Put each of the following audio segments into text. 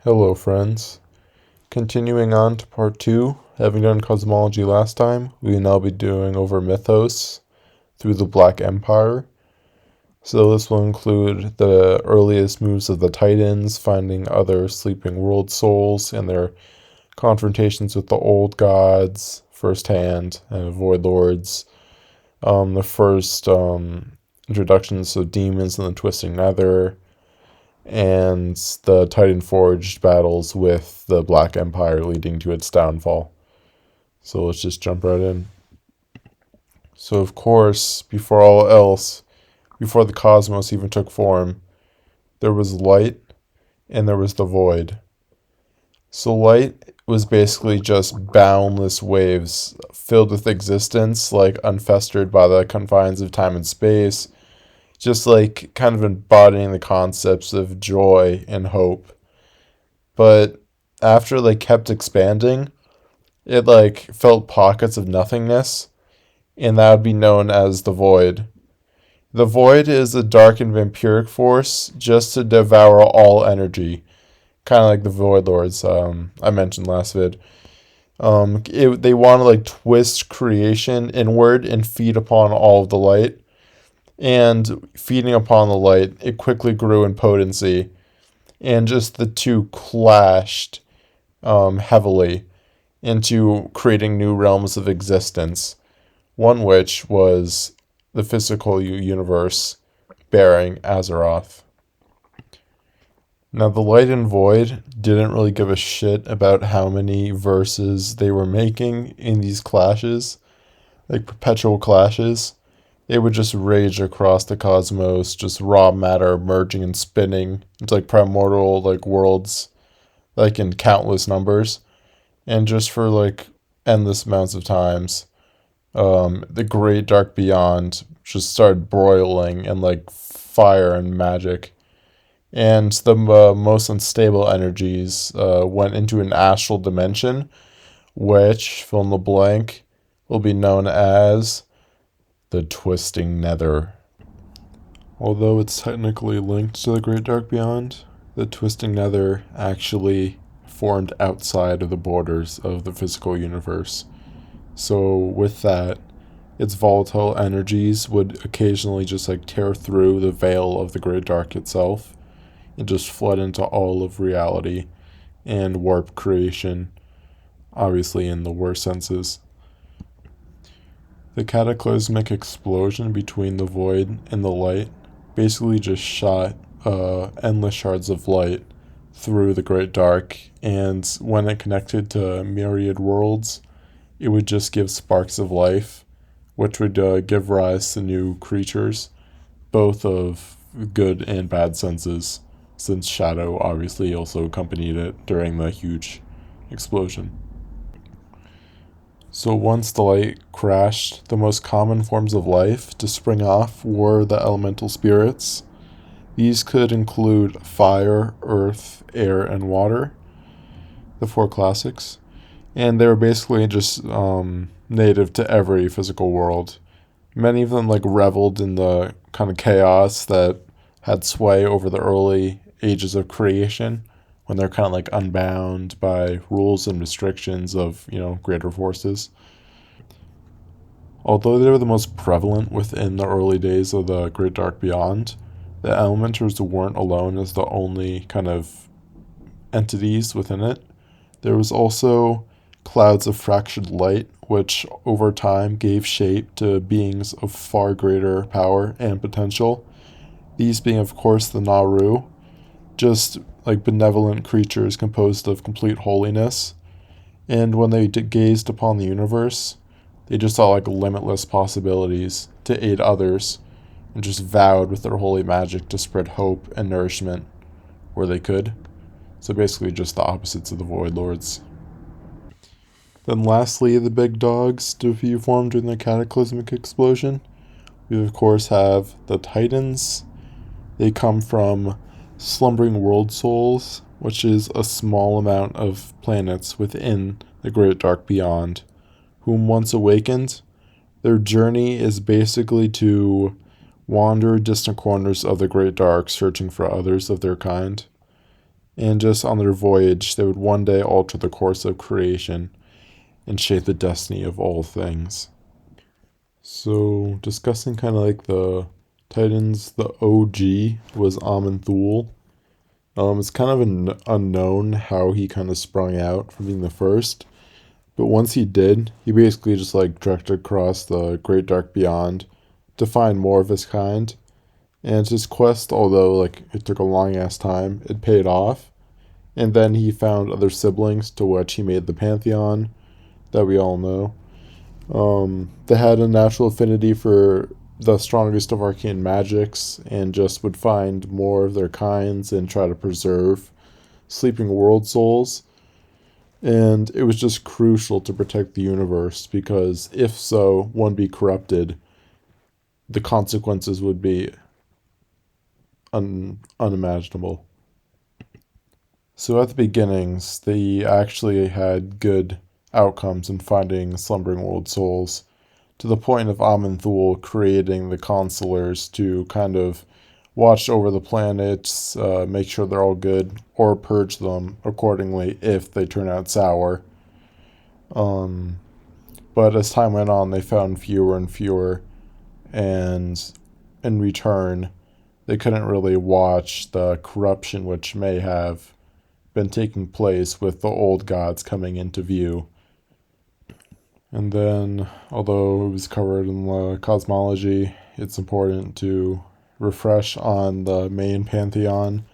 Hello, friends. Continuing on to part 2, having done cosmology last time, we will now be doing over Mythos through the Black Empire. So this will include the earliest moves of the Titans, finding other sleeping world souls, and their confrontations with the old gods firsthand, and Void Lords. The first introductions of demons in the Twisting Nether, and the Titan Forged battles with the Black Empire leading to its downfall. So let's just jump right in. So, of course, before all else, before the cosmos even took form, there was light and there was the void. So, light was basically just boundless waves filled with existence, like unfestered by the confines of time and space, just like kind of embodying the concepts of joy and hope. But after they kept expanding, it felt pockets of nothingness, and that would be known as the void. The void is a dark and vampiric force just to devour all energy, kind of like the Void Lords I mentioned last vid. They want to twist creation inward and feed upon all of the light. And feeding upon the light, it quickly grew in potency, and just the two clashed heavily into creating new realms of existence, one which was the physical universe bearing Azeroth. Now, the Light and Void didn't really give a shit about how many verses they were making in these clashes, like perpetual clashes. They would just rage across the cosmos, just raw matter merging and spinning into primordial worlds, in countless numbers, and just for endless amounts of times. The great dark beyond just started broiling in fire and magic, and the most unstable energies went into an astral dimension, which, fill in the blank, will be known as the Twisting Nether. Although it's technically linked to the Great Dark Beyond, the Twisting Nether actually formed outside of the borders of the physical universe. So with that, its volatile energies would occasionally just tear through the veil of the Great Dark itself and just flood into all of reality and warp creation, obviously in the worst senses. The cataclysmic explosion between the void and the light basically just shot endless shards of light through the Great Dark, and when it connected to myriad worlds, it would just give sparks of life, which would give rise to new creatures, both of good and bad senses, since Shadow obviously also accompanied it during the huge explosion. So once the light crashed, the most common forms of life to spring off were the elemental spirits. These could include fire, earth, air, and water, the four classics. And they were basically just native to every physical world. Many of them reveled in the kind of chaos that had sway over the early ages of creation, when they're kind of unbound by rules and restrictions of, greater forces. Although they were the most prevalent within the early days of the Great Dark Beyond, the Elementers weren't alone as the only kind of entities within it. There was also clouds of fractured light, which over time gave shape to beings of far greater power and potential. These being, of course, the Naru, just benevolent creatures composed of complete holiness. And when they gazed upon the universe, they just saw limitless possibilities to aid others, and just vowed with their holy magic to spread hope and nourishment where they could. So basically just the opposites of the Void Lords. Then lastly, the big dogs to be formed during the cataclysmic explosion. We of course have the Titans. They come from slumbering world souls, which is a small amount of planets within the Great Dark Beyond, whom once awakened, their journey is basically to wander distant corners of the Great Dark searching for others of their kind. And just on their voyage, they would one day alter the course of creation and shape the destiny of all things. So, discussing kind of like the Titans, the OG was Aman'Thul. It's kind of unknown how he kind of sprung out from being the first, but once he did, he basically just like trekked across the Great Dark Beyond to find more of his kind. And his quest, although like it took a long ass time, it paid off. And then he found other siblings, to which he made the Pantheon that we all know. They had a natural affinity for the strongest of arcane magics and just would find more of their kinds and try to preserve sleeping world souls. And it was just crucial to protect the universe because if so, one be corrupted, the consequences would be unimaginable. So at the beginnings, they actually had good outcomes in finding slumbering world souls, to the point of Aman'Thul creating the consulars to kind of watch over the planets, make sure they're all good, or purge them accordingly if they turn out sour. But as time went on, they found fewer and fewer, and in return, they couldn't really watch the corruption which may have been taking place with the old gods coming into view. And then, although it was covered in the cosmology, it's important to refresh on the main pantheon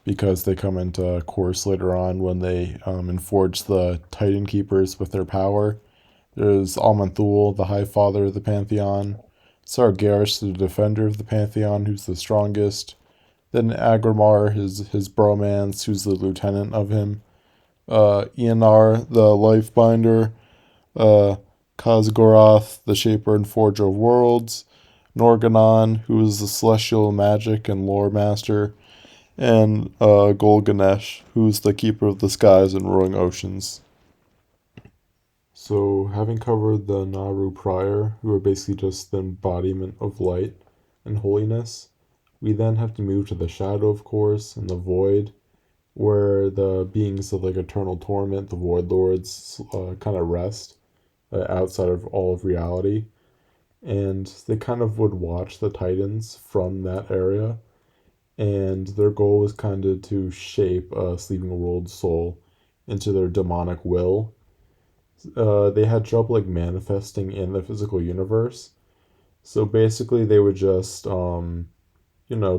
because they come into course later on when they enforge the Titan Keepers with their power. There's Aman'Thul, the High Father of the pantheon, Sargeras, the Defender of the pantheon, who's the strongest, then Agrimar, his bromance, who's the lieutenant of him, Ionar, the Lifebinder, Khazgoroth, the Shaper and Forger of Worlds, Norganon, who is the Celestial Magic and Lore Master, and Golganesh, who's the Keeper of the Skies and Roaring Oceans. So, having covered the Naru prior, who are basically just the embodiment of light and holiness, we then have to move to the Shadow, of course, and the Void, where the beings of like eternal torment, the Void Lords, kind of rest outside of all of reality. And they kind of would watch the Titans from that area, and their goal was kind of to shape a sleeping world soul into their demonic will. They had trouble like manifesting in the physical universe, so basically they would just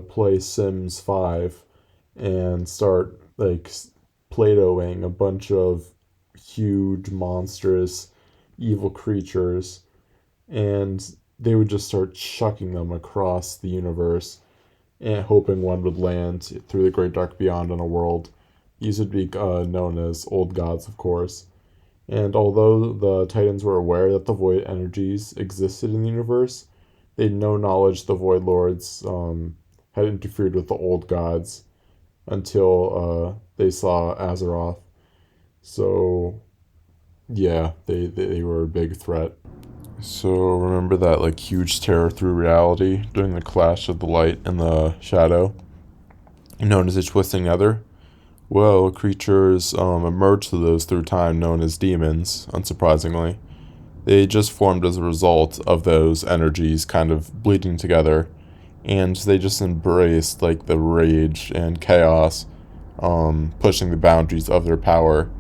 play Sims 5 and start like Play-Dohing a bunch of huge monstrous evil creatures, and they would just start chucking them across the universe and hoping one would land through the Great Dark Beyond in a world. These would be known as old gods, of course. And although the Titans were aware that the Void energies existed in the universe, they had no knowledge the Void Lords had interfered with the old gods until they saw Azeroth. So, yeah, they were a big threat. So remember that like huge terror through reality during the clash of the light and the shadow, known as the Twisting Nether? Well, creatures emerged to those through time known as demons, unsurprisingly. They just formed as a result of those energies kind of bleeding together, and they just embraced like the rage and chaos, pushing the boundaries of their power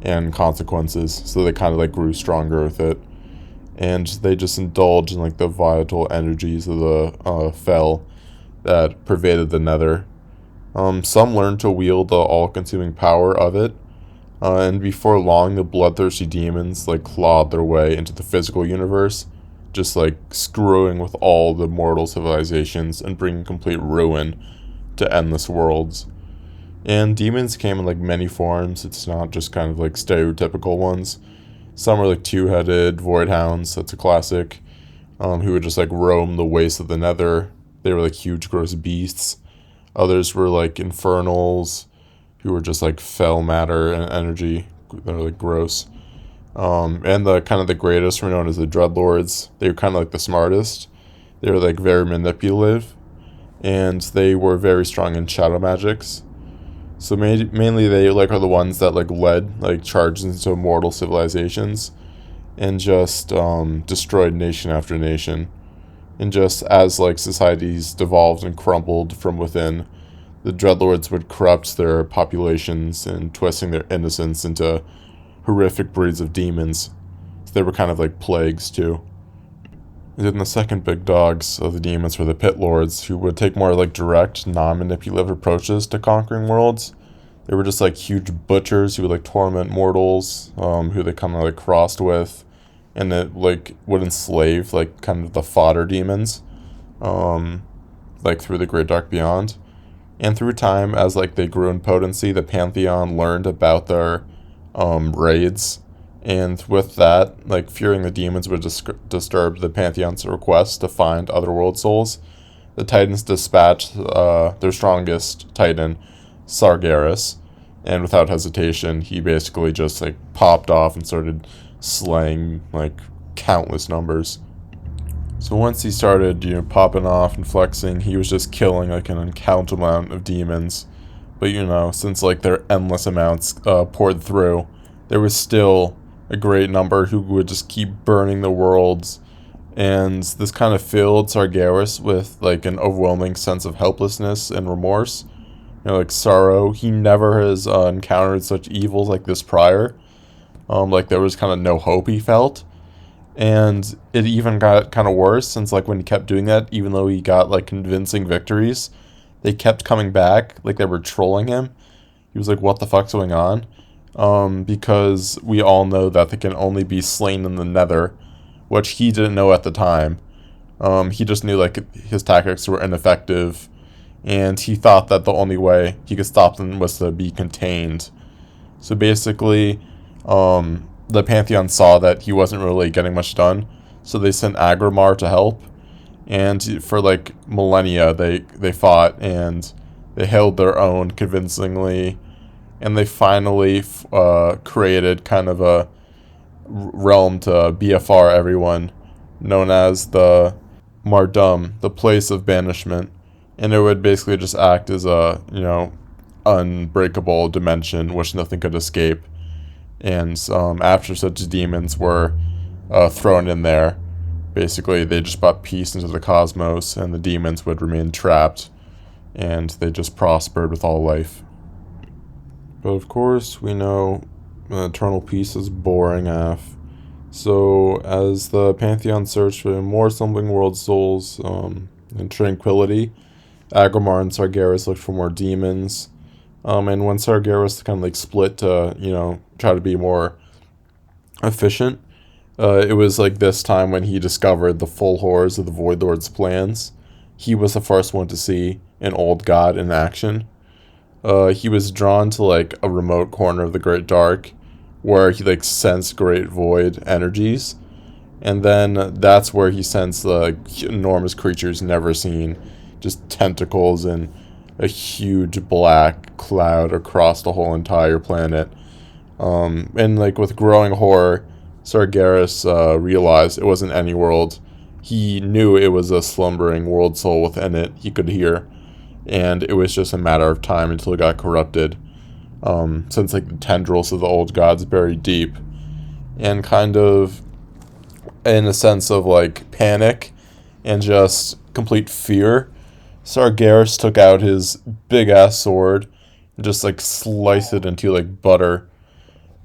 and consequences, so they kind of like grew stronger with it. And they just indulged in like the vital energies of the Fel that pervaded the Nether. Some learned to wield the all-consuming power of it, and before long, the bloodthirsty demons like clawed their way into the physical universe, just like screwing with all the mortal civilizations and bringing complete ruin to endless worlds. And demons came in like many forms. It's not just kind of like stereotypical ones. Some are like two-headed void hounds. That's a classic. Who would just like roam the wastes of the Nether. They were like huge, gross beasts. Others were like infernals, who were just like fell matter and energy. They're like gross. And the kind of the greatest were known as the Dreadlords. They were kind of like the smartest. They were like very manipulative, and they were very strong in shadow magics. So mainly they like are the ones that like led like charges into mortal civilizations and just destroyed nation after nation. And just as like societies devolved and crumbled from within, the Dreadlords would corrupt their populations and twisting their innocence into horrific breeds of demons. So they were kind of like plagues too. And then the second big dogs of the demons were the Pit Lords, who would take more like direct, non-manipulative approaches to conquering worlds. They were just like huge butchers who would like torment mortals, who they kind of like crossed with, and it like would enslave like kind of the fodder demons, um, like through the Great Dark Beyond. And through time, as like they grew in potency, the Pantheon learned about their raids, and with that, like fearing the demons would disturb the Pantheon's request to find otherworld souls. The Titans dispatched their strongest Titan, Sargeras, and without hesitation, he basically just like popped off and started slaying like countless numbers. So once he started, popping off and flexing, he was just killing like an uncountable amount of demons. But since like their endless amounts poured through, there was still a great number who would just keep burning the worlds. And this kind of filled Sargeras with like an overwhelming sense of helplessness and remorse. Like sorrow. He never has encountered such evils like this prior. Like there was kind of no hope he felt. And it even got kind of worse since like when he kept doing that, even though he got like convincing victories, they kept coming back like they were trolling him. He was like, what the fuck's going on? Because we all know that they can only be slain in the nether, which he didn't know at the time. He just knew like his tactics were ineffective, and he thought that the only way he could stop them was to be contained. So basically, the Pantheon saw that he wasn't really getting much done, so they sent Agrimar to help. And for like millennia, they fought and they held their own convincingly, and they finally created kind of a realm to BFR everyone, known as the Mardum, the place of banishment, and it would basically just act as a unbreakable dimension which nothing could escape. And after such demons were thrown in there, basically they just brought peace into the cosmos, and the demons would remain trapped, and they just prospered with all life. But of course, we know eternal peace is boring AF. So as the Pantheon searched for more slumbering world souls and tranquility, Agrimar and Sargeras looked for more demons. And when Sargeras kind of like split to, try to be more efficient, it was like this time when he discovered the full horrors of the Void Lord's plans. He was the first one to see an old god in action. He was drawn to like a remote corner of the Great Dark where he like sensed great void energies. And then that's where he sensed the enormous creatures never seen, just tentacles and a huge black cloud across the whole entire planet. And like with growing horror, Sargeras realized it wasn't any world. He knew it was a slumbering world soul within it he could hear, and it was just a matter of time until it got corrupted. Since like the tendrils of the old gods buried deep, and kind of in a sense of like panic and just complete fear, Sargeras took out his big ass sword and just like sliced it into like butter.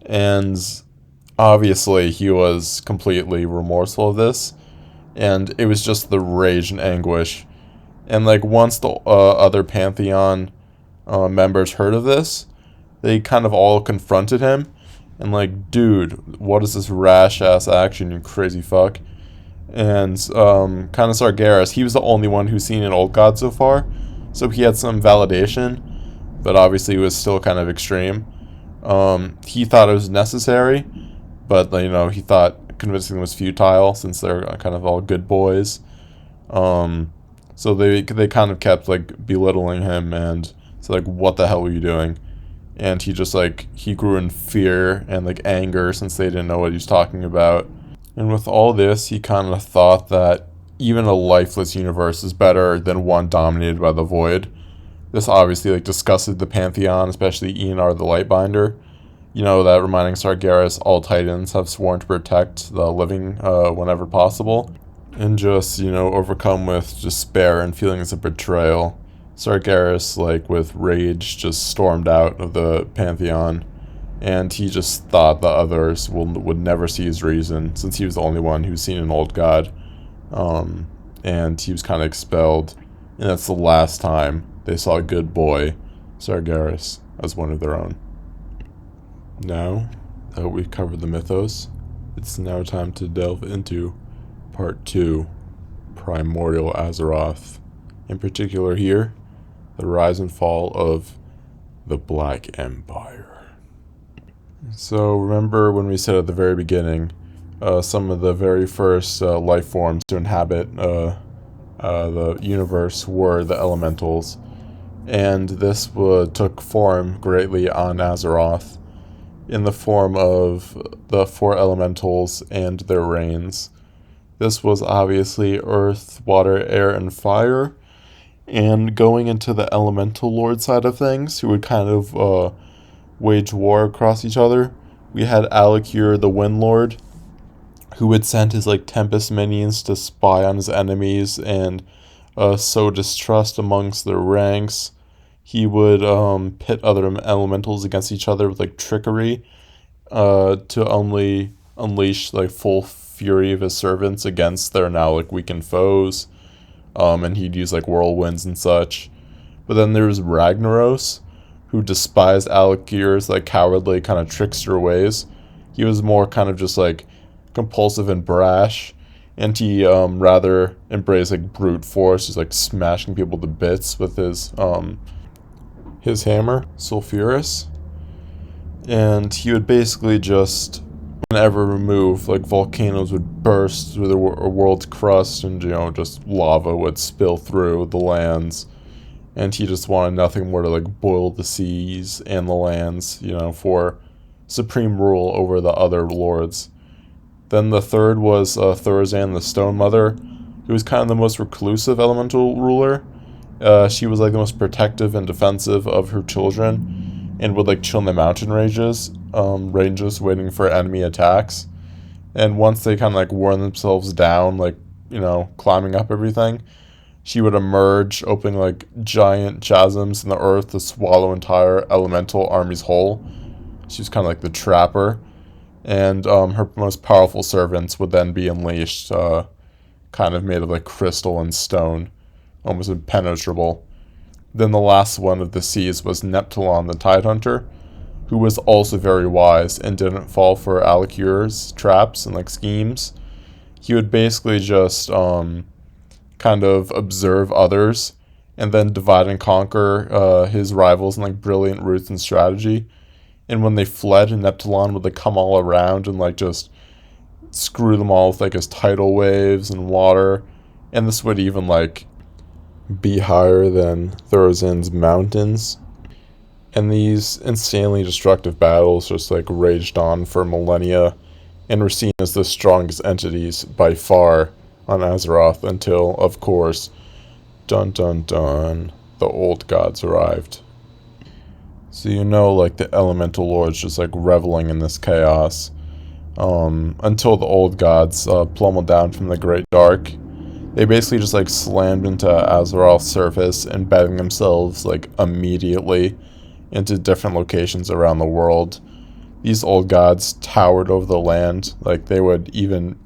And obviously he was completely remorseful of this, and it was just the rage and anguish. And like once the other Pantheon members heard of this, they kind of all confronted him and like, dude, what is this rash ass action, you crazy fuck? And kind of Sargeras, he was the only one who's seen an old god so far, so he had some validation, but obviously it was still kind of extreme. He thought it was necessary, but he thought convincing them was futile since they're kind of all good boys. So they kind of kept like belittling him, and so like, what the hell were you doing? And he just like, he grew in fear and like anger since they didn't know what he was talking about. And with all this, he kind of thought that even a lifeless universe is better than one dominated by the void. This obviously like disgusted the Pantheon, especially Eonar the Lightbinder. You know, that reminding Sargeras all Titans have sworn to protect the living whenever possible. And just, you know, overcome with despair and feelings of betrayal, Sargeras, like with rage, just stormed out of the Pantheon. And he just thought the others would never see his reason, since he was the only one who's seen an old god. And he was kind of expelled. And that's the last time they saw a good boy, Sargeras, as one of their own. Now that we've covered the mythos, it's now time to delve into Part 2, Primordial Azeroth. In particular here, the rise and fall of the Black Empire. So remember when we said at the very beginning, some of the very first life forms to inhabit the universe were the elementals, and this took form greatly on Azeroth in the form of the 4 elementals and their reigns. This was obviously earth, water, air, and fire, and going into the elemental lord side of things, who would kind of wage war across each other, we had Alikir the Wind Lord, who would send his like Tempest minions to spy on his enemies and sow distrust amongst their ranks. He would pit other elementals against each other with like trickery to only unleash like full fury of his servants against their now like weakened foes. And he'd use like whirlwinds and such. But then there's Ragnaros, who despised Alikir's like cowardly kind of trickster ways. He was more kind of just like compulsive and brash, and he rather embraced like brute force, just like smashing people to bits with his hammer, Sulfuras. And he would basically just, whenever removed, like volcanoes would burst through the world's crust, and you know, just lava would spill through the lands. And he just wanted nothing more to like boil the seas and the lands, you know, for supreme rule over the other lords. Then the third was Thorazan the Stone Mother, who was kind of the most reclusive elemental ruler. She was like the most protective and defensive of her children, and would like chill in the mountain ranges waiting for enemy attacks. And once they kind of like wore themselves down, like, you know, climbing up everything, she would emerge, opening like giant chasms in the earth to swallow entire elemental armies whole. She was kind of like the trapper. And her most powerful servants would then be unleashed, kind of made of like crystal and stone, almost impenetrable. Then the last one of the seas was Neptulon the Tidehunter, who was also very wise and didn't fall for Alikir's traps and like schemes. He would basically just kind of observe others and then divide and conquer his rivals in like brilliant routes and strategy. And when they fled, Neptulon would like come all around and like just screw them all with like his tidal waves and water. And this would even like be higher than Thorazan's mountains. And these insanely destructive battles just like raged on for millennia and were seen as the strongest entities by far on Azeroth until, of course, dun dun dun, the old gods arrived. So you know, like the elemental lords just like reveling in this chaos until the old gods plummeled down from the great dark. They basically just like slammed into Azeroth's surface, embedding themselves like immediately into different locations around the world. These old gods towered over the land, like they would even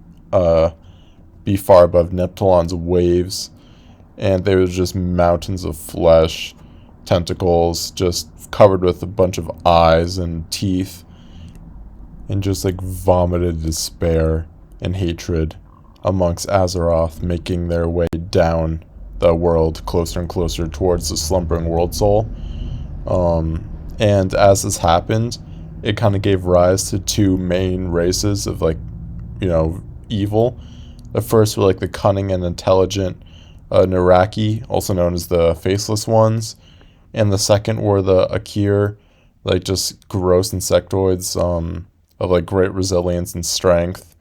be far above Neptulon's waves, and they were just mountains of flesh, tentacles, just covered with a bunch of eyes and teeth, and just like vomited despair and hatred amongst Azeroth, making their way down the world closer and closer towards the slumbering world soul. And as this happened, it kind of gave rise to 2 main races of like, you know, evil. The first were like the cunning and intelligent Niraki, also known as the Faceless Ones. And the second were the Akir, like just gross insectoids of like great resilience and strength.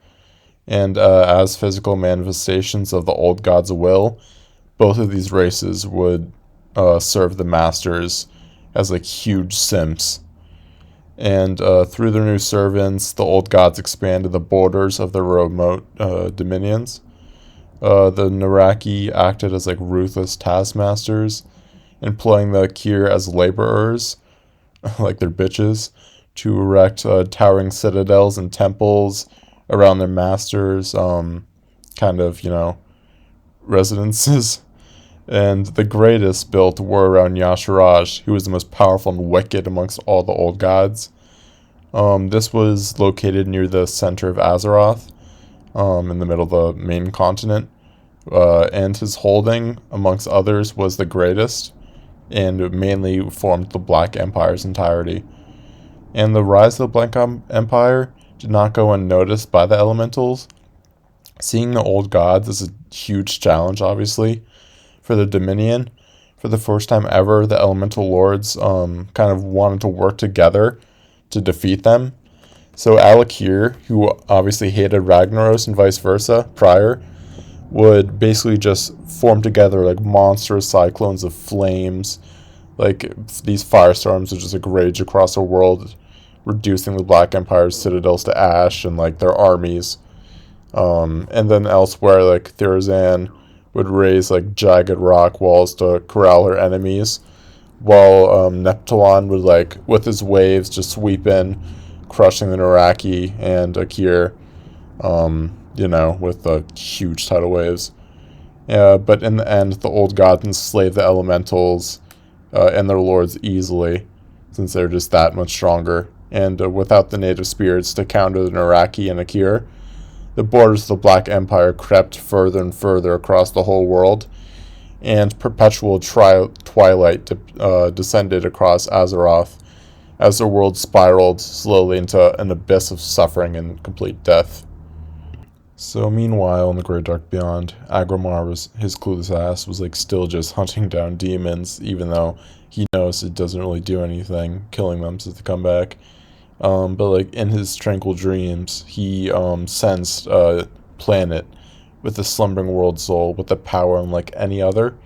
And as physical manifestations of the old god's will, both of these races would serve the masters as like huge simps. And through their new servants, the old gods expanded the borders of their remote dominions. The Naraki acted as like ruthless taskmasters, employing the Kir as laborers, like their bitches, to erect towering citadels and temples around their masters, kind of, residences. And the greatest built were around Yasharaj, who was the most powerful and wicked amongst all the old gods. This was located near the center of Azeroth, in the middle of the main continent. And his holding, amongst others, was the greatest, and mainly formed the Black Empire's entirety. And the rise of the Black Empire did not go unnoticed by the elementals. Seeing the old gods is a huge challenge, obviously, for the Dominion. For the first time ever, the elemental lords kind of wanted to work together to defeat them. So Alakir, who obviously hated Ragnaros and vice versa prior, would basically just form together like monstrous cyclones of flames. Like these firestorms would just like rage across the world, reducing the Black Empire's citadels to ash and like their armies. And then elsewhere, like Therazan would raise like jagged rock walls to corral her enemies, while Neptulon would like with his waves just sweep in, crushing the Naraki and Akir, with the huge tidal waves. But in the end, the old gods enslaved the elementals and their lords easily, since they're just that much stronger. And without the native spirits to counter the Naraki and Akir, the borders of the Black Empire crept further and further across the whole world, and perpetual twilight descended across Azeroth as the world spiraled slowly into an abyss of suffering and complete death. So meanwhile, in the Great Dark Beyond, Agromar, his clueless ass, was like still just hunting down demons, even though he knows it doesn't really do anything, killing them since they come back. But like in his tranquil dreams, he sensed a planet with a slumbering world soul with a power unlike any other,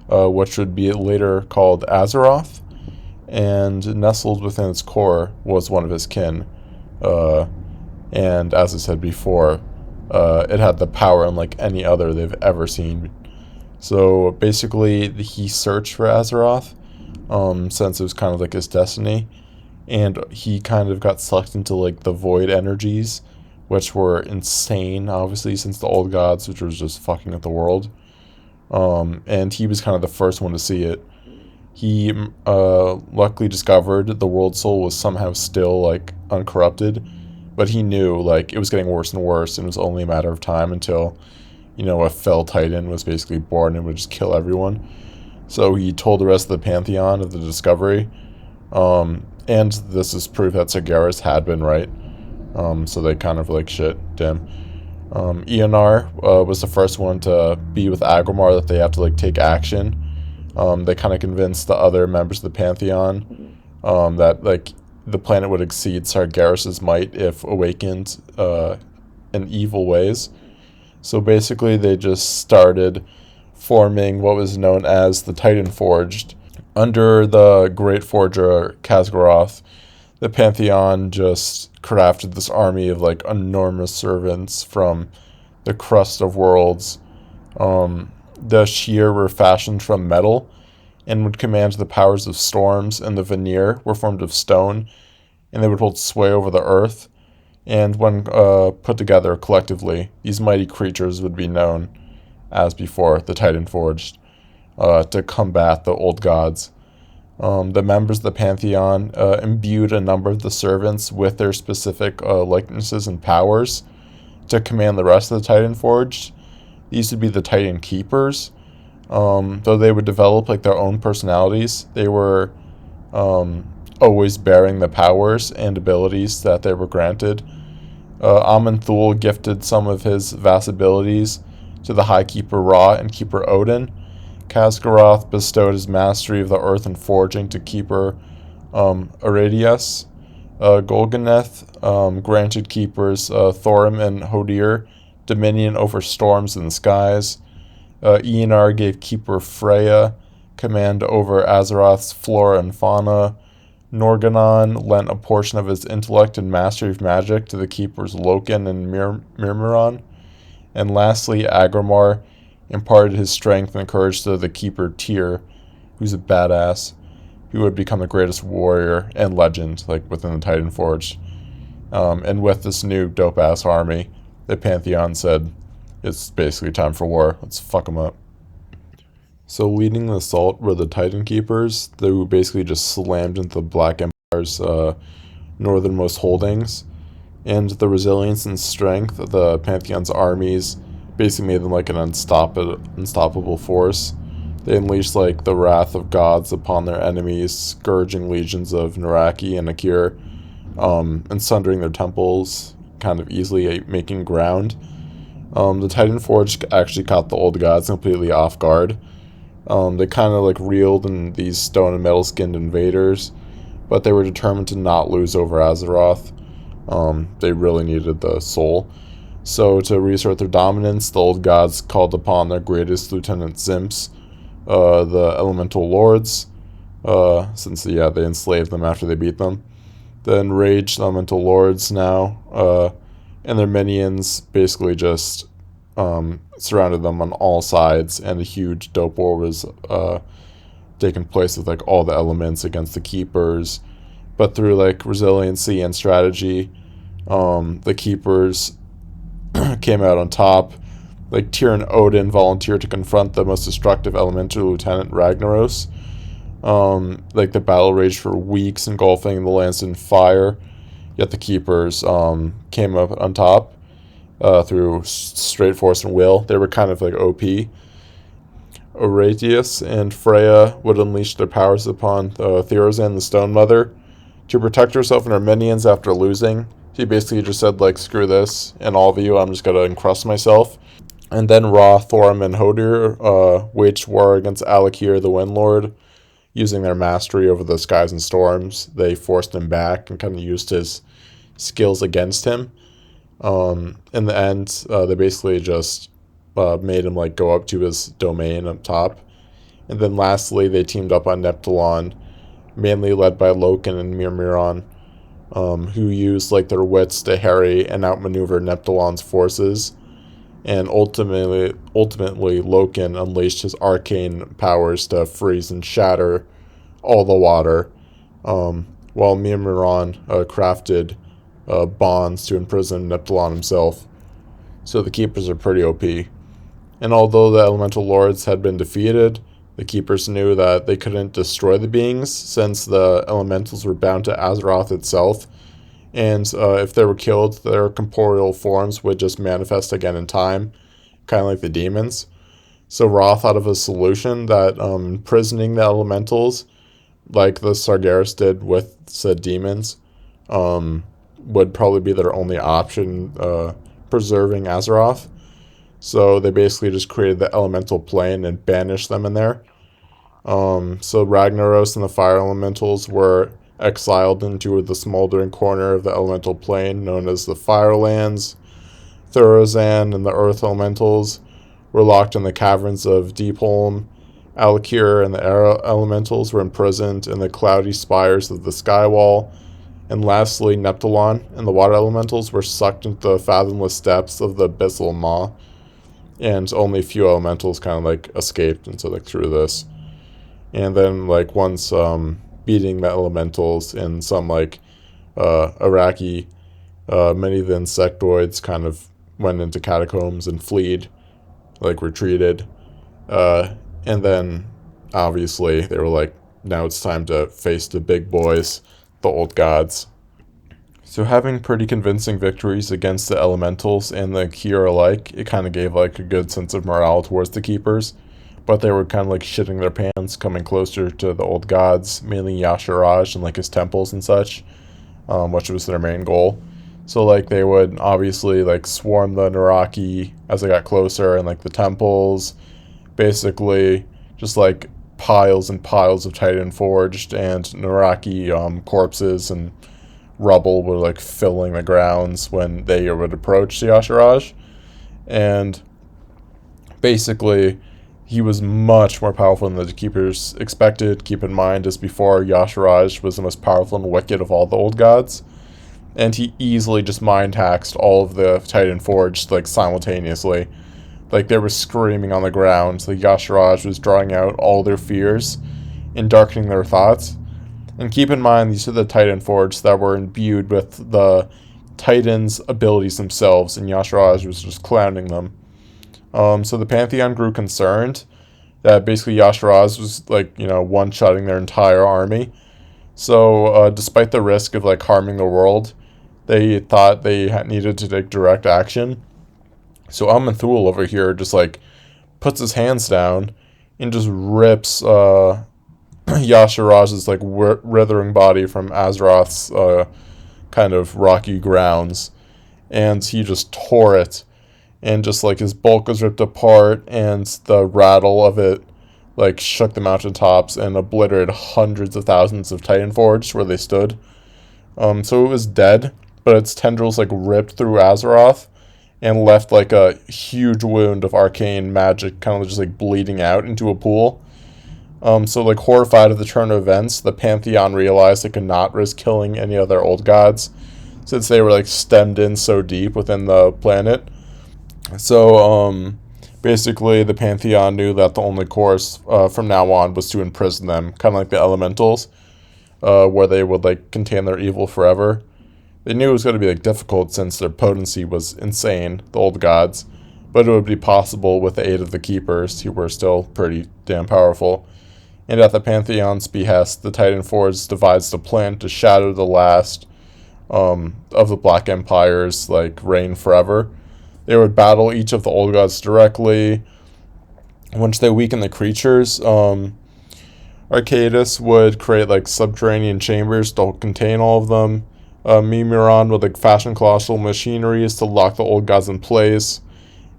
which would be later called Azeroth, and nestled within its core was one of his kin. And as I said before, it had the power unlike any other they've ever seen. So basically, he searched for Azeroth, since it was kind of like his destiny, and he kind of got sucked into like the void energies, which were insane, obviously, since the old gods, which was just fucking up the world. And he was kind of the first one to see it. He luckily discovered the world soul was somehow still like uncorrupted, but he knew like it was getting worse and worse, and it was only a matter of time until, a fell titan was basically born and would just kill everyone. So he told the rest of the Pantheon of the discovery, and this is proof that Sargeras had been right. So they kind of like shit, damn. Eonar was the first one to be with Agromar that they have to like take action. They kind of convinced the other members of the Pantheon that like the planet would exceed Sargeras' might if awakened in evil ways. So basically they just started forming what was known as the Titan Forged. Under the Great Forger Khaz'goroth, the Pantheon just crafted this army of like enormous servants from the crust of worlds. The Sheer were fashioned from metal and would command the powers of storms, and the Veneer were formed of stone, and they would hold sway over the earth. And when put together collectively, these mighty creatures would be known as before the Titan Forged, to combat the old gods. The members of the Pantheon imbued a number of the servants with their specific likenesses and powers to command the rest of the Titan Forged. These would be the Titan Keepers. Though they would develop like their own personalities, they were always bearing the powers and abilities that they were granted. Aman'Thul gifted some of his vast abilities to the High Keeper Ra and Keeper Odin. Khaz'goroth bestowed his mastery of the earth and forging to Keeper Aridius. Golganeth granted Keepers Thorim and Hodir dominion over storms in the skies. Eonar gave Keeper Freya command over Azeroth's flora and fauna. Norganon lent a portion of his intellect and mastery of magic to the keepers Loken and Mirmiron. And lastly, Agrimar imparted his strength and courage to the keeper Tyr, who's a badass, who would become the greatest warrior and legend, like within the Titan Forge. And with this new dope-ass army, the Pantheon said, it's basically time for war. Let's fuck them up. So leading the assault were the Titan Keepers, who basically just slammed into the Black Empire's northernmost holdings. And the resilience and strength of the Pantheon's armies basically made them like an unstoppable force. They unleashed like the wrath of gods upon their enemies, scourging legions of Naraki and Akir, and sundering their temples kind of easily, making ground. The Titan Forge actually caught the old gods completely off guard. They kind of like reeled in these stone and metal skinned invaders, but they were determined to not lose over Azeroth. They really needed the soul. So to reassert their dominance, the old gods called upon their greatest lieutenant Zimps, the Elemental Lords, since they enslaved them after they beat them. The enraged Elemental Lords now, and their minions basically just surrounded them on all sides, and a huge dope war was taking place with like all the elements against the keepers. But through like resiliency and strategy, the keepers came out on top. Like Tyr and Odin volunteered to confront the most destructive elemental lieutenant Ragnaros. Like the battle raged for weeks, engulfing the lands in fire. Yet the keepers came up on top through straight force and will. They were kind of like OP. Oratius and Freya would unleash their powers upon Therazane, the Stone Mother, to protect herself and her minions after losing. She basically just said, like, screw this, and all of you, I'm just going to encrust myself. And then Ra, Thorim, and Hodir waged war against Alakir, the Windlord, using their mastery over the skies and storms. They forced him back and kind of used his skills against him. In the end, they basically just made him like go up to his domain up top. And then lastly, they teamed up on Neptulon, mainly led by Loken and Mirmiron, who used like their wits to harry and outmaneuver Neptulon's forces. And ultimately, Loken unleashed his arcane powers to freeze and shatter all the water, while Mirmiron crafted bonds to imprison Neptulon himself. So the Keepers are pretty OP. And although the Elemental Lords had been defeated, the Keepers knew that they couldn't destroy the beings, since the Elementals were bound to Azeroth itself, and if they were killed, their corporeal forms would just manifest again in time, kind of like the demons. So Ra thought of a solution that imprisoning the Elementals, like the Sargeras did with said demons, would probably be their only option preserving Azeroth. So they basically just created the Elemental Plane and banished them in there. So Ragnaros and the Fire Elementals were exiled into the smoldering corner of the Elemental Plane known as the Firelands. Thurazan and the Earth Elementals were locked in the caverns of Deepholm. Alakir and the Air Elementals were imprisoned in the cloudy spires of the Skywall. And lastly, Neptulon and the Water Elementals were sucked into the fathomless depths of the Abyssal Maw. And only a few elementals kind of like escaped into like through this. And then like once beating the elementals in some like Iraqi, many of the insectoids kind of went into catacombs and fled, like retreated. And then obviously they were like, now it's time to face the big boys, the old gods. So having pretty convincing victories against the elementals and the Kier alike, it kind of gave like a good sense of morale towards the Keepers. But they were kind of like shitting their pants, coming closer to the old gods, mainly Yasharaj and like his temples and such, which was their main goal. So like they would obviously like swarm the Naraki as they got closer, and like the temples, basically just like piles and piles of Titan forged and Naraki corpses and rubble were like filling the grounds when they would approach the Yasharaj. And basically he was much more powerful than the Keepers expected. Keep in mind, as before, Yasharaj was the most powerful and wicked of all the old gods, and he easily just mind hacked all of the Titan Forged, like, simultaneously. Like, they were screaming on the ground. The Yasharaj was drawing out all their fears and darkening their thoughts. And keep in mind, these are the Titan Forged that were imbued with the Titans' abilities themselves, and Yasharaj was just clowning them. So the Pantheon grew concerned that basically Yasharaj was, like, one-shotting their entire army. So, despite the risk of, like, harming the world, they thought they needed to take direct action. So Amanthul over here just, like, puts his hands down and just rips Yasharaj's, like, withering body from Azeroth's kind of rocky grounds. And he just tore it. And just, like, his bulk was ripped apart, and the rattle of it, like, shook the mountaintops and obliterated hundreds of thousands of Titan Forged where they stood. So it was dead, but its tendrils, like, ripped through Azeroth and left, like, a huge wound of arcane magic kind of just, like, bleeding out into a pool. So, like, horrified of the turn of events, the Pantheon realized it could not risk killing any other old gods, since they were, like, stemmed in so deep within the planet. So, basically, the Pantheon knew that the only course from now on was to imprison them, kind of like the Elementals, where they would, like, contain their evil forever. They knew it was going to be, like, difficult since their potency was insane, the old gods, but it would be possible with the aid of the Keepers, who were still pretty damn powerful. And at the Pantheon's behest, the Titan Forge devised a plan to shatter the last of the Black Empire's, like, reign forever. They would battle each of the old gods directly. Once they weakened the creatures, Arcadus would create, like, subterranean chambers to contain all of them. Mimiron would, like, fashion colossal machineries to lock the old gods in place.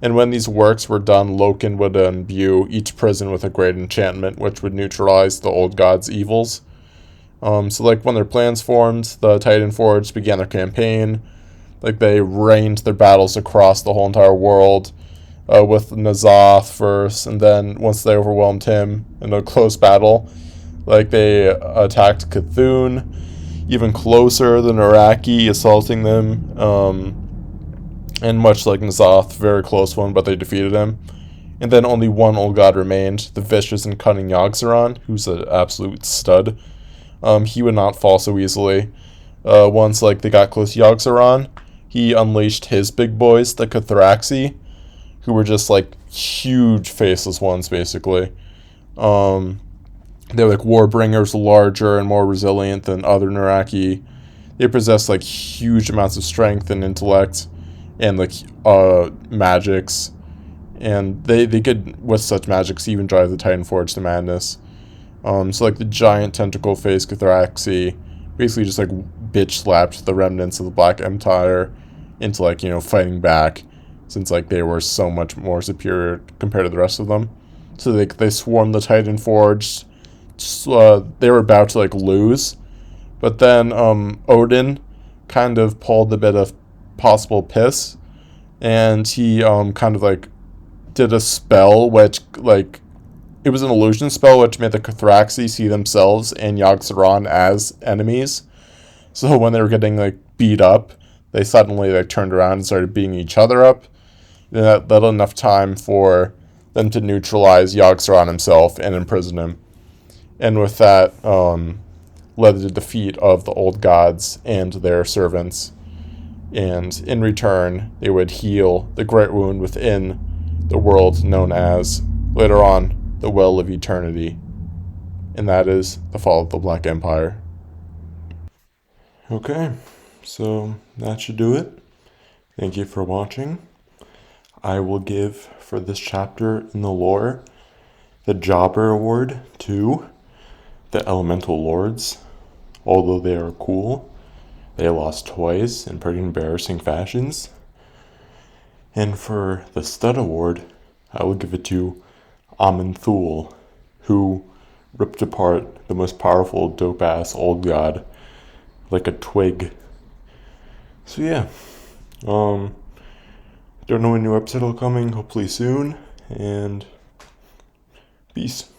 And when these works were done, Loken would imbue each prison with a great enchantment, which would neutralize the old gods' evils. So, like, when their plans formed, the Titan Forge began their campaign. Like, they rained their battles across the whole entire world, with Nazoth first, and then once they overwhelmed him in a close battle, like, they attacked Cthulhu, even closer than Iraqi, assaulting them, and much like Nazoth, very close one, but they defeated him. And then only one old god remained, the vicious and cunning Yogg-Saron, who's an absolute stud. He would not fall so easily. Once, like, they got close to Yogg-Saron, he unleashed his big boys, the Cathraxi, who were just, like, huge faceless ones, basically. They were, like, Warbringers, larger and more resilient than other Naraki. They possessed, like, huge amounts of strength and intellect and, like, magics. And they could, with such magics, even drive the Titan Forge to madness. So, like, the giant tentacle-faced Cathraxi basically just, like, bitch-slapped the remnants of the Black Empire into, like, fighting back, since, like, they were so much more superior compared to the rest of them. So they swarmed the Titan Forge. They were about to, like, lose, but then Odin kind of pulled a bit of possible piss, and he kind of, like, did a spell which, like, it was an illusion spell which made the Cathraxi see themselves and Yogg-Saron as enemies. So when they were getting, like, beat up, they suddenly, like, turned around and started beating each other up. And that led enough time for them to neutralize Yogg-Saron himself and imprison him. And with that, led to the defeat of the old gods and their servants. And in return, they would heal the great wound within the world known as, later on, the Well of Eternity. And that is the fall of the Black Empire. Okay, so that should do it. Thank you for watching. I will give, for this chapter in the lore, the Jobber Award to the Elemental Lords. Although they are cool, they lost twice in pretty embarrassing fashions. And for the Stud Award, I will give it to Amanthul, who ripped apart the most powerful dope-ass old god like a twig. So yeah, don't know when a new episode will coming, hopefully soon, and Peace.